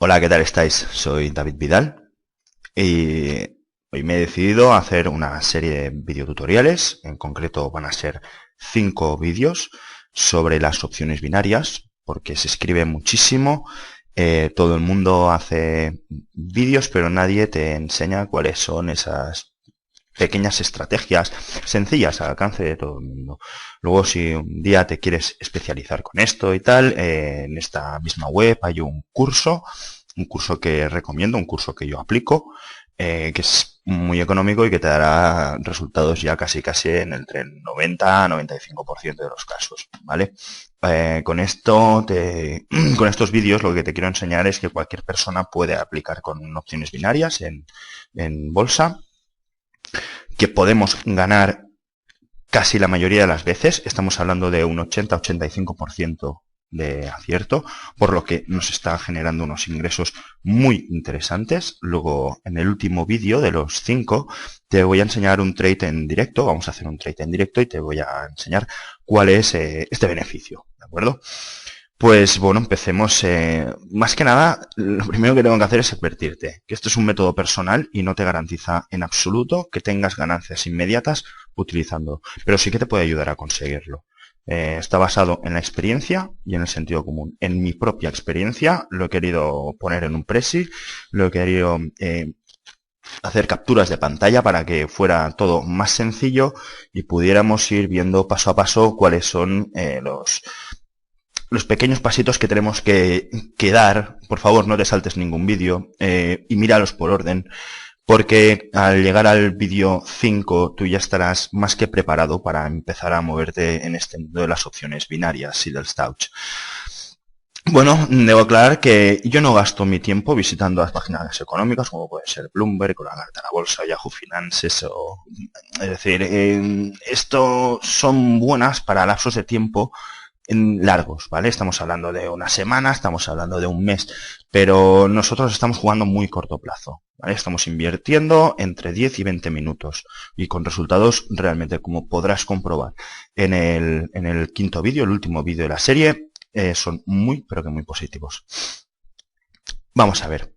Hola, ¿qué tal estáis? Soy David Vidal y hoy me he decidido a hacer una serie de videotutoriales. En concreto van a ser 5 vídeos sobre las opciones binarias, porque se escribe muchísimo. Todo el mundo hace vídeos, pero nadie te enseña cuáles son esas pequeñas estrategias sencillas al alcance de todo el mundo. Luego, si un día te quieres especializar con esto y tal, en esta misma web hay un curso que recomiendo, un curso que yo aplico, que es muy económico y que te dará resultados ya casi entre el 90 a 95% de los casos, ¿vale? Con estos vídeos lo que te quiero enseñar es que cualquier persona puede aplicar con opciones binarias en bolsa, que podemos ganar casi la mayoría de las veces. Estamos hablando de un 80-85% de acierto, por lo que nos está generando unos ingresos muy interesantes. Luego, en el último vídeo de los 5, te voy a enseñar un trade en directo. Vamos a hacer un trade en directo y te voy a enseñar cuál es este beneficio, ¿de acuerdo? Pues bueno, empecemos. Más que nada, lo primero que tengo que hacer es advertirte que esto es un método personal y no te garantiza en absoluto que tengas ganancias inmediatas utilizando, pero sí que te puede ayudar a conseguirlo. Está basado en la experiencia y en el sentido común. En mi propia experiencia lo he querido poner en un presi, lo he querido hacer capturas de pantalla para que fuera todo más sencillo y pudiéramos ir viendo paso a paso cuáles son los pequeños pasitos que tenemos que dar. Por favor, no te saltes ningún vídeo y míralos por orden, porque al llegar al vídeo 5 tú ya estarás más que preparado para empezar a moverte en este mundo de las opciones binarias y del Stauch. Bueno, debo aclarar que yo no gasto mi tiempo visitando las páginas económicas como puede ser Bloomberg o la Carta de la Bolsa, Yahoo Finances o... Es decir, esto son buenas para lapsos de tiempo largos, ¿vale? Estamos hablando de una semana, estamos hablando de un mes, pero nosotros estamos jugando muy corto plazo, ¿vale? Estamos invirtiendo entre 10 y 20 minutos y con resultados realmente, como podrás comprobar en el quinto vídeo, el último vídeo de la serie, son muy, pero que muy positivos. Vamos a ver.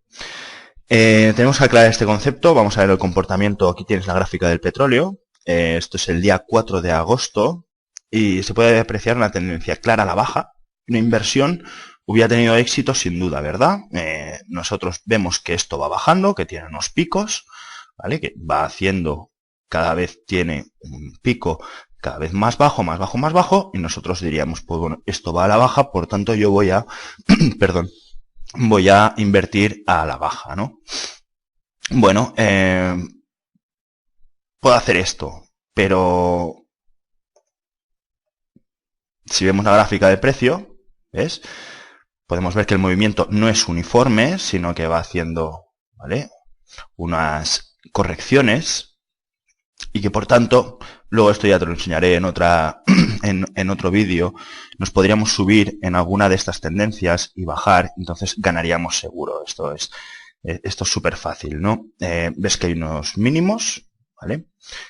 Tenemos que aclarar este concepto. Vamos a ver el comportamiento. Aquí tienes la gráfica del petróleo. Esto es el día 4 de agosto. Y se puede apreciar una tendencia clara a la baja. Una inversión hubiera tenido éxito sin duda, ¿verdad? Nosotros vemos que esto va bajando, que tiene unos picos, ¿vale? Que va haciendo, cada vez tiene un pico cada vez más bajo, más bajo, más bajo. Y nosotros diríamos, pues bueno, esto va a la baja, por tanto yo voy a, perdón, voy a invertir a la baja, ¿no? Bueno, puedo hacer esto, pero si vemos la gráfica de precio, ¿ves? Podemos ver que el movimiento no es uniforme, sino que va haciendo, ¿vale?, unas correcciones y que por tanto, luego esto ya te lo enseñaré en en otro vídeo, nos podríamos subir en alguna de estas tendencias y bajar, entonces ganaríamos seguro. Esto es súper fácil, ¿no? Ves que hay unos mínimos, ¿vale?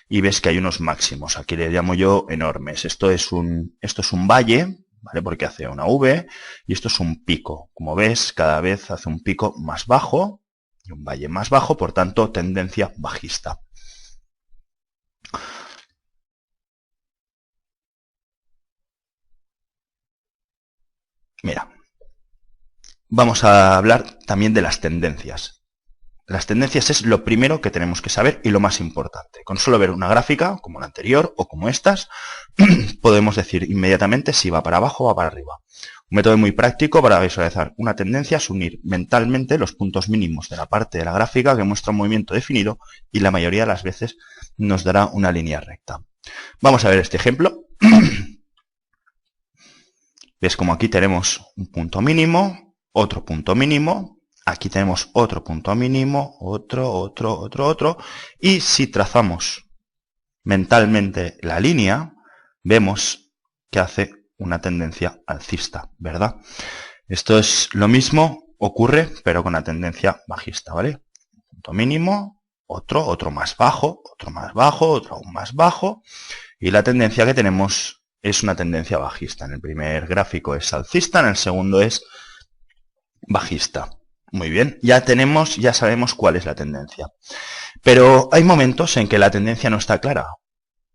Y ves que hay unos máximos. Aquí le llamo yo enormes. Esto es un valle, ¿vale? Porque hace una V, y esto es un pico. Como ves, cada vez hace un pico más bajo y un valle más bajo, por tanto, tendencia bajista. Mira, vamos a hablar también de las tendencias. Las tendencias es lo primero que tenemos que saber y lo más importante. Con solo ver una gráfica, como la anterior o como estas, podemos decir inmediatamente si va para abajo o va para arriba. Un método muy práctico para visualizar una tendencia es unir mentalmente los puntos mínimos de la parte de la gráfica que muestra un movimiento definido y la mayoría de las veces nos dará una línea recta. Vamos a ver este ejemplo. Ves como aquí tenemos un punto mínimo, otro punto mínimo, aquí tenemos otro punto mínimo, otro, y si trazamos mentalmente la línea, vemos que hace una tendencia alcista, ¿verdad? Esto es lo mismo, ocurre, pero con la tendencia bajista, ¿vale? Punto mínimo, otro más bajo, otro aún más bajo, y la tendencia que tenemos es una tendencia bajista. En el primer gráfico es alcista, en el segundo es bajista. Muy bien, ya sabemos cuál es la tendencia. Pero hay momentos en que la tendencia no está clara.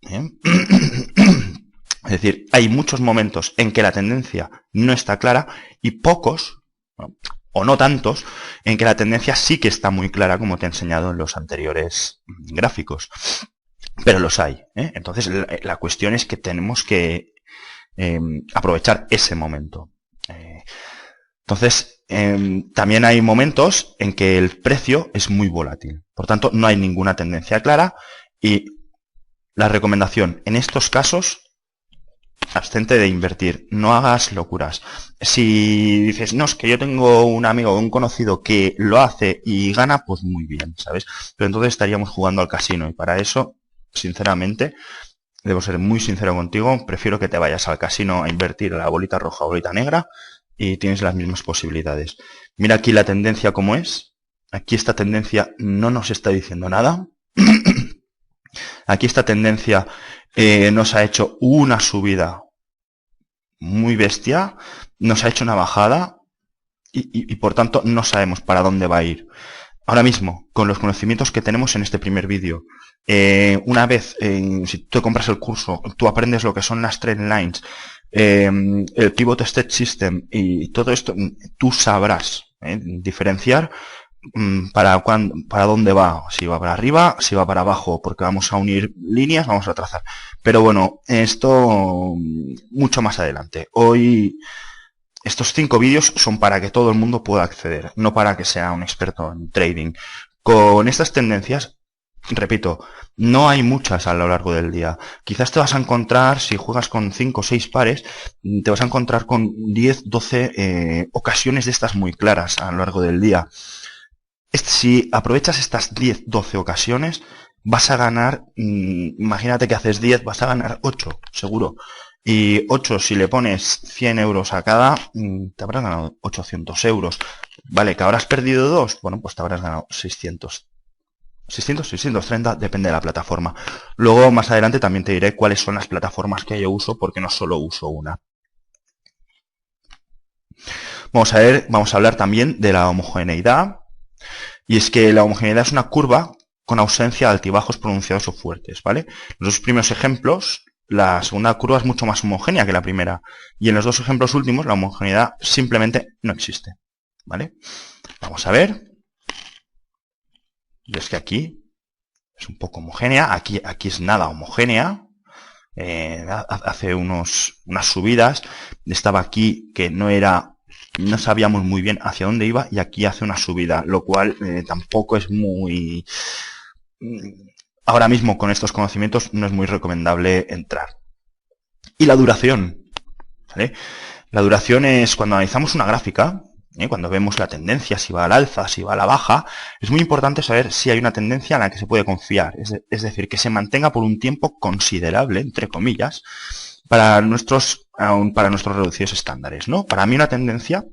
Es decir, hay muchos momentos en que la tendencia no está clara y pocos, o no tantos, en que la tendencia sí que está muy clara, como te he enseñado en los anteriores gráficos. Pero los hay. Entonces, la cuestión es que tenemos que aprovechar ese momento. Entonces, también hay momentos en que el precio es muy volátil. Por tanto, no hay ninguna tendencia clara y la recomendación en estos casos, abstente de invertir, no hagas locuras. Si dices, no, es que yo tengo un amigo o un conocido que lo hace y gana, pues muy bien, ¿sabes? Pero entonces estaríamos jugando al casino y para eso, sinceramente, debo ser muy sincero contigo, prefiero que te vayas al casino a invertir a la bolita roja o bolita negra y tienes las mismas posibilidades. Mira aquí la tendencia como es. Aquí esta tendencia no nos está diciendo nada. Aquí esta tendencia nos ha hecho una subida muy bestia, nos ha hecho una bajada y por tanto no sabemos para dónde va a ir. Ahora mismo, con los conocimientos que tenemos en este primer vídeo, una vez, si tú te compras el curso, tú aprendes lo que son las trend lines, el pivot state system y todo esto, tú sabrás diferenciar para dónde va, si va para arriba, si va para abajo, porque vamos a unir líneas, vamos a trazar. Pero bueno, esto mucho más adelante. Hoy estos 5 vídeos son para que todo el mundo pueda acceder, no para que sea un experto en trading. Con estas tendencias, repito, no hay muchas a lo largo del día. Quizás te vas a encontrar, si juegas con 5 o 6 pares, te vas a encontrar con 10, 12 ocasiones de estas muy claras a lo largo del día. Si aprovechas estas 10, 12 ocasiones, vas a ganar, imagínate que haces 10, vas a ganar 8, seguro. Y 8, si le pones 100 euros a cada, te habrás ganado 800 euros. Vale, que habrás perdido 2, bueno, pues te habrás ganado 600. 600, 630, depende de la plataforma. Luego, más adelante, también te diré cuáles son las plataformas que yo uso, porque no solo uso una. Vamos a hablar también de la homogeneidad. Y es que la homogeneidad es una curva con ausencia de altibajos pronunciados o fuertes, ¿vale? Los dos primeros ejemplos, la segunda curva es mucho más homogénea que la primera. Y en los dos ejemplos últimos, la homogeneidad simplemente no existe, ¿vale? Vamos a ver. Y es que aquí es un poco homogénea, aquí es nada homogénea. Hace unas subidas, estaba aquí que no sabíamos muy bien hacia dónde iba y aquí hace una subida, lo cual tampoco es muy... Ahora mismo con estos conocimientos no es muy recomendable entrar. Y la duración, ¿vale? La duración es cuando analizamos una gráfica, cuando vemos la tendencia, si va al alza, si va a la baja, es muy importante saber si hay una tendencia en la que se puede confiar, es decir, que se mantenga por un tiempo considerable, entre comillas, para nuestros reducidos estándares, ¿no? Para mí una tendencia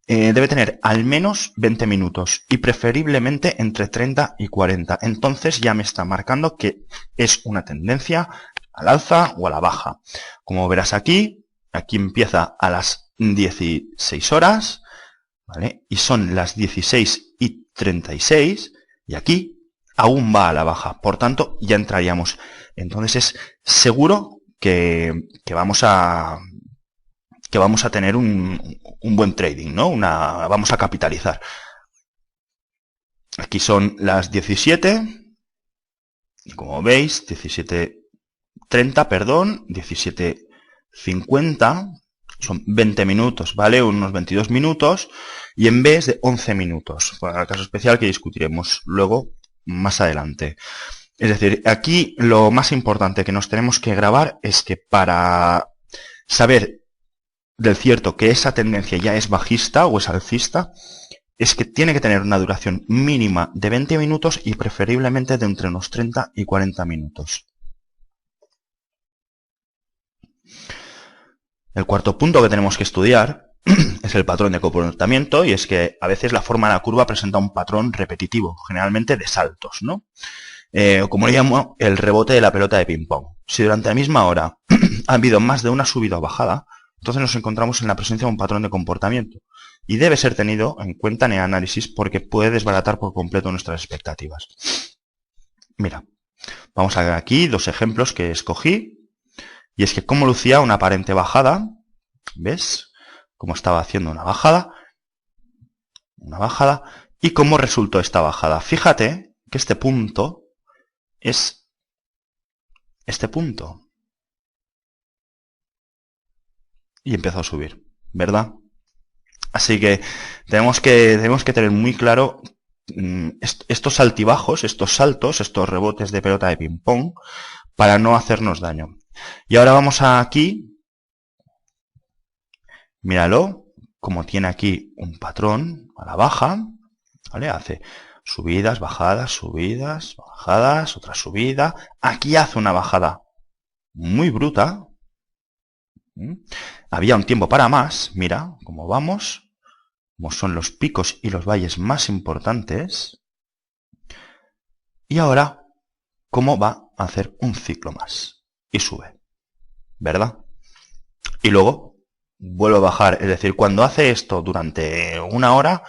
debe tener al menos 20 minutos y preferiblemente entre 30 y 40. Entonces ya me está marcando que es una tendencia al alza o a la baja. Como verás aquí empieza a las 16 horas, ¿vale? Y son las 16:36 y aquí aún va a la baja. Por tanto, ya entraríamos. Entonces es seguro que vamos a tener un buen trading, ¿no? Vamos a capitalizar. Aquí son las 17, como veis, 17:30, perdón, 17:50, son 20 minutos, ¿vale? Unos 22 minutos, y en vez de 11 minutos, para el caso especial que discutiremos luego más adelante. Es decir, aquí lo más importante que nos tenemos que grabar es que para saber del cierto que esa tendencia ya es bajista o es alcista, es que tiene que tener una duración mínima de 20 minutos y preferiblemente de entre unos 30 y 40 minutos. El cuarto punto que tenemos que estudiar es el patrón de comportamiento, y es que a veces la forma de la curva presenta un patrón repetitivo, generalmente de saltos, ¿no? Como le llamo, el rebote de la pelota de ping-pong. Si durante la misma hora ha habido más de una subida o bajada, Entonces nos encontramos en la presencia de un patrón de comportamiento y debe ser tenido en cuenta en el análisis porque puede desbaratar por completo nuestras expectativas. Mira, vamos a ver aquí dos ejemplos que escogí y es que cómo lucía una aparente bajada, ¿ves? Cómo estaba haciendo una bajada y cómo resultó esta bajada. Fíjate que este punto es este punto. Y empezó a subir, ¿verdad? Así que tenemos que tener muy claro estos altibajos, estos saltos, estos rebotes de pelota de ping-pong para no hacernos daño. Y ahora vamos aquí, míralo, como tiene aquí un patrón a la baja, ¿vale? Hace subidas, bajadas, otra subida. Aquí hace una bajada muy bruta. Había un tiempo para más, mira cómo vamos, como son los picos y los valles más importantes. Y ahora, cómo va a hacer un ciclo más. Y sube, ¿verdad? Y luego vuelve a bajar, es decir, cuando hace esto durante una hora,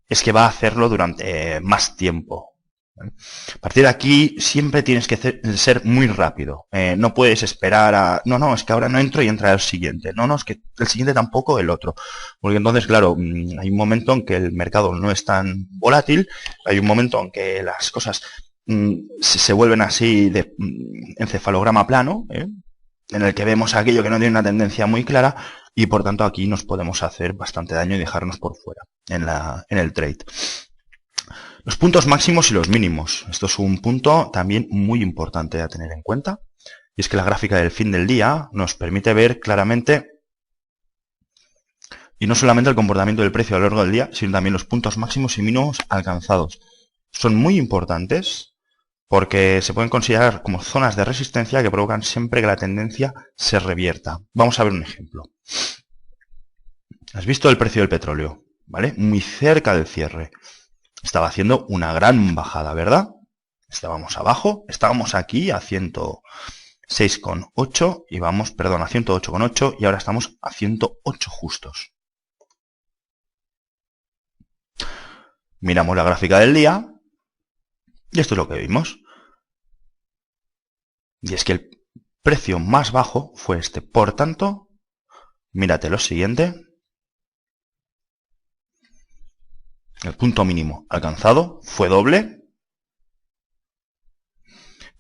es que va a hacerlo durante más tiempo. A partir de aquí siempre tienes que ser muy rápido. No puedes esperar a... No, es que ahora no entro y entra el siguiente. No, es que el siguiente tampoco, el otro. Porque entonces, claro, hay un momento en que el mercado no es tan volátil. Hay un momento en que las cosas se vuelven así de encefalograma plano, en el que vemos aquello que no tiene una tendencia muy clara y por tanto aquí nos podemos hacer bastante daño y dejarnos por fuera en el trade. Los puntos máximos y los mínimos. Esto es un punto también muy importante a tener en cuenta. Y es que la gráfica del fin del día nos permite ver claramente, y no solamente el comportamiento del precio a lo largo del día, sino también los puntos máximos y mínimos alcanzados. Son muy importantes porque se pueden considerar como zonas de resistencia que provocan siempre que la tendencia se revierta. Vamos a ver un ejemplo. ¿Has visto el precio del petróleo? ¿Vale? Muy cerca del cierre. Estaba haciendo una gran bajada, ¿verdad? Estábamos abajo, estábamos aquí a 106,8 y vamos, perdón, a 108,8 y ahora estamos a 108 justos. Miramos la gráfica del día y esto es lo que vimos. Y es que el precio más bajo fue este. Por tanto, mírate lo siguiente. El punto mínimo alcanzado fue doble.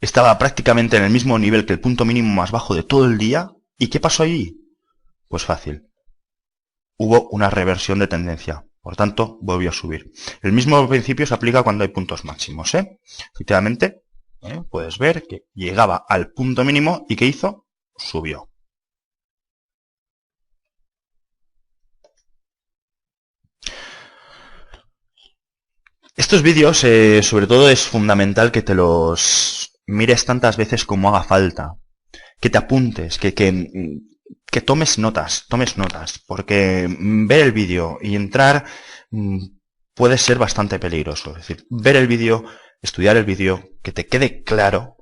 Estaba prácticamente en el mismo nivel que el punto mínimo más bajo de todo el día. ¿Y qué pasó allí? Pues fácil. Hubo una reversión de tendencia. Por tanto, volvió a subir. El mismo principio se aplica cuando hay puntos máximos, Efectivamente, puedes ver que llegaba al punto mínimo y ¿qué hizo? Subió. Estos vídeos, sobre todo, es fundamental que te los mires tantas veces como haga falta. Que te apuntes, que tomes notas, porque ver el vídeo y entrar puede ser bastante peligroso. Es decir, ver el vídeo, estudiar el vídeo, que te quede claro,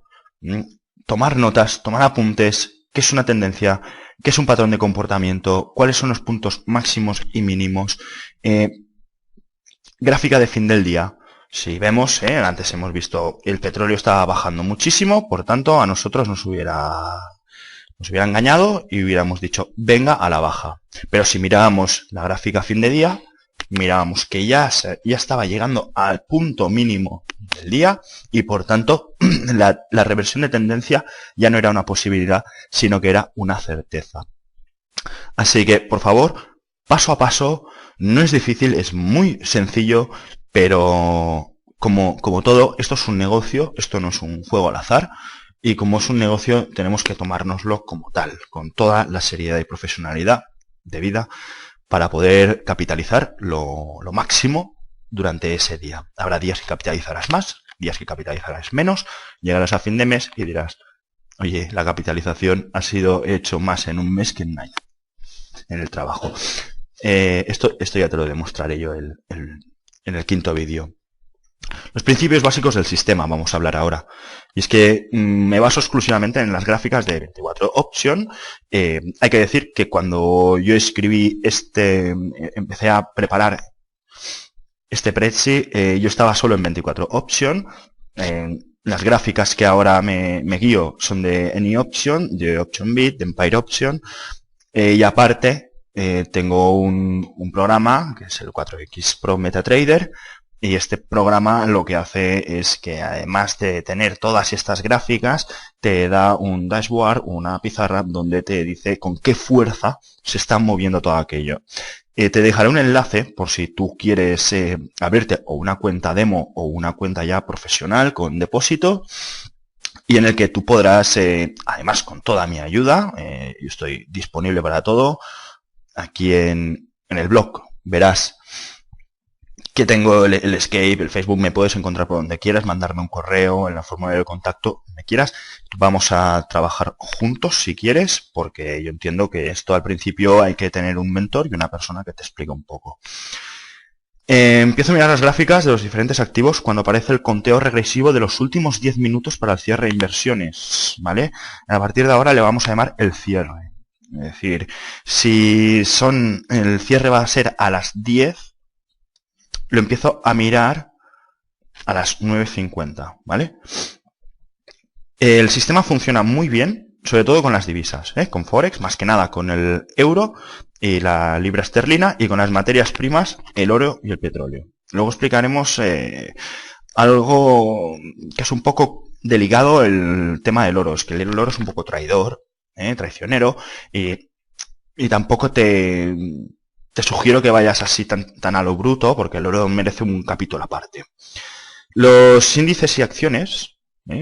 tomar notas, tomar apuntes, qué es una tendencia, qué es un patrón de comportamiento, cuáles son los puntos máximos y mínimos, gráfica de fin del día. Si vemos, antes hemos visto el petróleo estaba bajando muchísimo, por tanto a nosotros nos hubiera engañado y hubiéramos dicho venga a la baja. Pero si mirábamos la gráfica fin de día, mirábamos que ya estaba llegando al punto mínimo del día y por tanto la reversión de tendencia ya no era una posibilidad, sino que era una certeza. Así que, por favor, paso a paso, no es difícil, es muy sencillo, pero como todo, esto es un negocio, esto no es un juego al azar. Y como es un negocio, tenemos que tomárnoslo como tal, con toda la seriedad y profesionalidad debida para poder capitalizar lo máximo durante ese día. Habrá días que capitalizarás más, días que capitalizarás menos, llegarás a fin de mes y dirás, oye, la capitalización ha sido hecho más en un mes que en un año en el trabajo. Esto ya te lo demostraré yo en el quinto vídeo. Los principios básicos del sistema vamos a hablar ahora. Y es que me baso exclusivamente en las gráficas de 24 Option. Hay que decir que cuando yo escribí empecé a preparar este Prezi, yo estaba solo en 24 Option. Las gráficas que ahora me guío son de AnyOption, de OptionBit, de Empire Option. Y aparte, tengo un programa que es el 4X Pro MetaTrader. Y este programa lo que hace es que además de tener todas estas gráficas, te da un dashboard, una pizarra donde te dice con qué fuerza se está moviendo todo aquello. Te dejaré un enlace por si tú quieres abrirte o una cuenta demo o una cuenta ya profesional con depósito y en el que tú podrás, además con toda mi ayuda, yo estoy disponible para todo. Aquí en el blog verás que tengo el Escape, el Facebook, me puedes encontrar por donde quieras, mandarme un correo en la formulario de contacto, donde quieras. Vamos a trabajar juntos si quieres, porque yo entiendo que esto al principio hay que tener un mentor y una persona que te explique un poco. Empiezo a mirar las gráficas de los diferentes activos cuando aparece el conteo regresivo de los últimos 10 minutos para el cierre de inversiones, ¿vale? A partir de ahora le vamos a llamar el cierre. Es decir, si el cierre va a ser a las 10, lo empiezo a mirar a las 9:50, ¿vale? El sistema funciona muy bien, sobre todo con las divisas, con Forex, más que nada con el euro y la libra esterlina, y con las materias primas, el oro y el petróleo. Luego explicaremos algo que es un poco delicado, el tema del oro. Es que el oro es un poco traidor, traicionero, y tampoco te sugiero que vayas así tan a lo bruto, porque el oro merece un capítulo aparte. Los índices y acciones,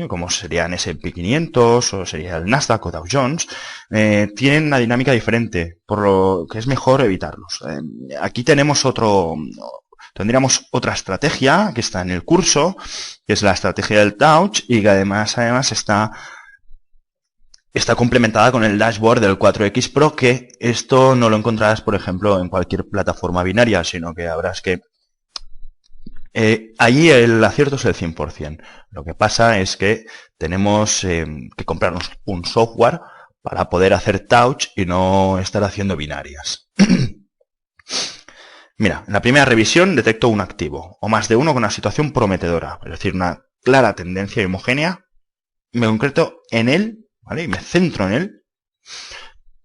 como serían S&P 500 o sería el Nasdaq o Dow Jones, tienen una dinámica diferente, por lo que es mejor evitarlos. Aquí tendríamos otra estrategia que está en el curso, que es la estrategia del Touch, y que además está complementada con el dashboard del 4X Pro, que esto no lo encontrarás, por ejemplo, en cualquier plataforma binaria, sino que habrás que... allí el acierto es el 100%. Lo que pasa es que tenemos que comprarnos un software para poder hacer touch y no estar haciendo binarias. Mira, en la primera revisión detecto un activo, o más de uno con una situación prometedora, es decir, una clara tendencia homogénea. Me concreto en él, ¿vale? Y me centro en él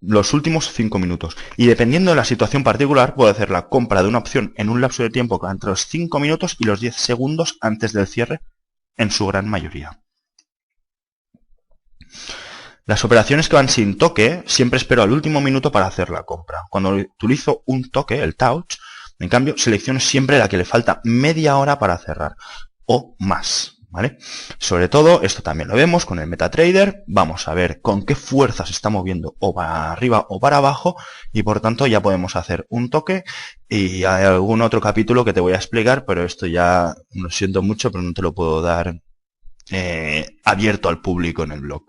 los últimos 5 minutos. Y dependiendo de la situación particular, puedo hacer la compra de una opción en un lapso de tiempo entre los 5 minutos y los 10 segundos antes del cierre, en su gran mayoría. Las operaciones que van sin toque, siempre espero al último minuto para hacer la compra. Cuando utilizo un toque, el touch, en cambio, selecciono siempre la que le falta media hora para cerrar, o más. ¿Vale? Sobre todo, esto también lo vemos con el MetaTrader. Vamos a ver con qué fuerza se está moviendo o para arriba o para abajo, y por tanto ya podemos hacer un toque. Y hay algún otro capítulo que te voy a explicar, pero esto ya lo siento mucho, pero no te lo puedo dar abierto al público en el blog.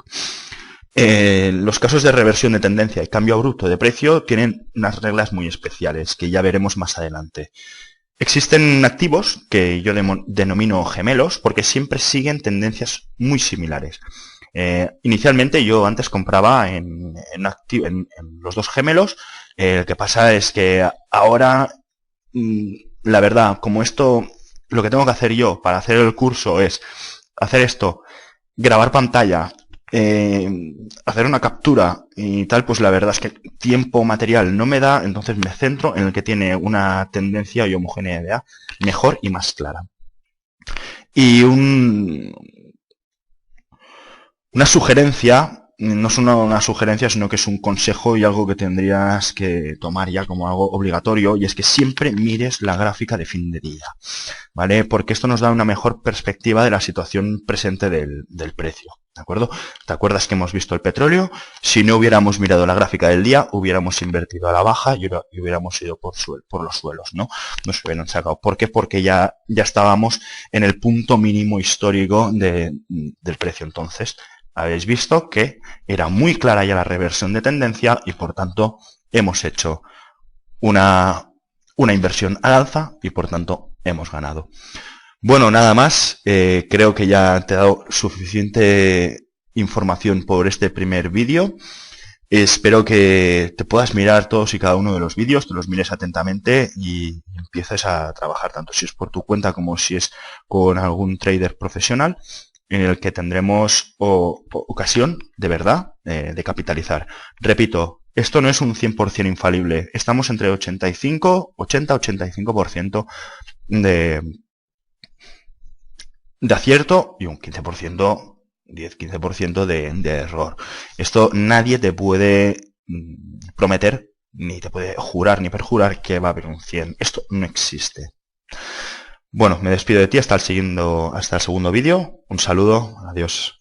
Los casos de reversión de tendencia y cambio abrupto de precio tienen unas reglas muy especiales que ya veremos más adelante. Existen activos que yo denomino gemelos porque siempre siguen tendencias muy similares. Inicialmente yo antes compraba en los dos gemelos. Lo que pasa es que ahora, la verdad, como esto, lo que tengo que hacer yo para hacer el curso es hacer esto, grabar pantalla, hacer una captura y tal, pues la verdad es que tiempo material no me da, entonces me centro en el que tiene una tendencia y homogeneidad mejor y más clara. Y una sugerencia, no es una sugerencia, sino que es un consejo y algo que tendrías que tomar ya como algo obligatorio, y es que siempre mires la gráfica de fin de día, ¿vale? Porque esto nos da una mejor perspectiva de la situación presente del precio. ¿De acuerdo? ¿Te acuerdas que hemos visto el petróleo? Si no hubiéramos mirado la gráfica del día, hubiéramos invertido a la baja y hubiéramos ido por los suelos, ¿no? Nos hubieran sacado. ¿Por qué? Porque ya estábamos en el punto mínimo histórico del precio. Entonces, habéis visto que era muy clara ya la reversión de tendencia y, por tanto, hemos hecho una inversión al alza y, por tanto, hemos ganado. Bueno, nada más. Creo que ya te he dado suficiente información por este primer vídeo. Espero que te puedas mirar todos y cada uno de los vídeos, te los mires atentamente y empieces a trabajar, tanto si es por tu cuenta como si es con algún trader profesional, en el que tendremos ocasión, de verdad, de capitalizar. Repito, esto no es un 100% infalible. Estamos entre 80-85% de acierto y un 15%, 10-15% de error. Esto nadie te puede prometer, ni te puede jurar ni perjurar que va a haber un 100. Esto no existe. Bueno, me despido de ti hasta el segundo vídeo. Un saludo, adiós.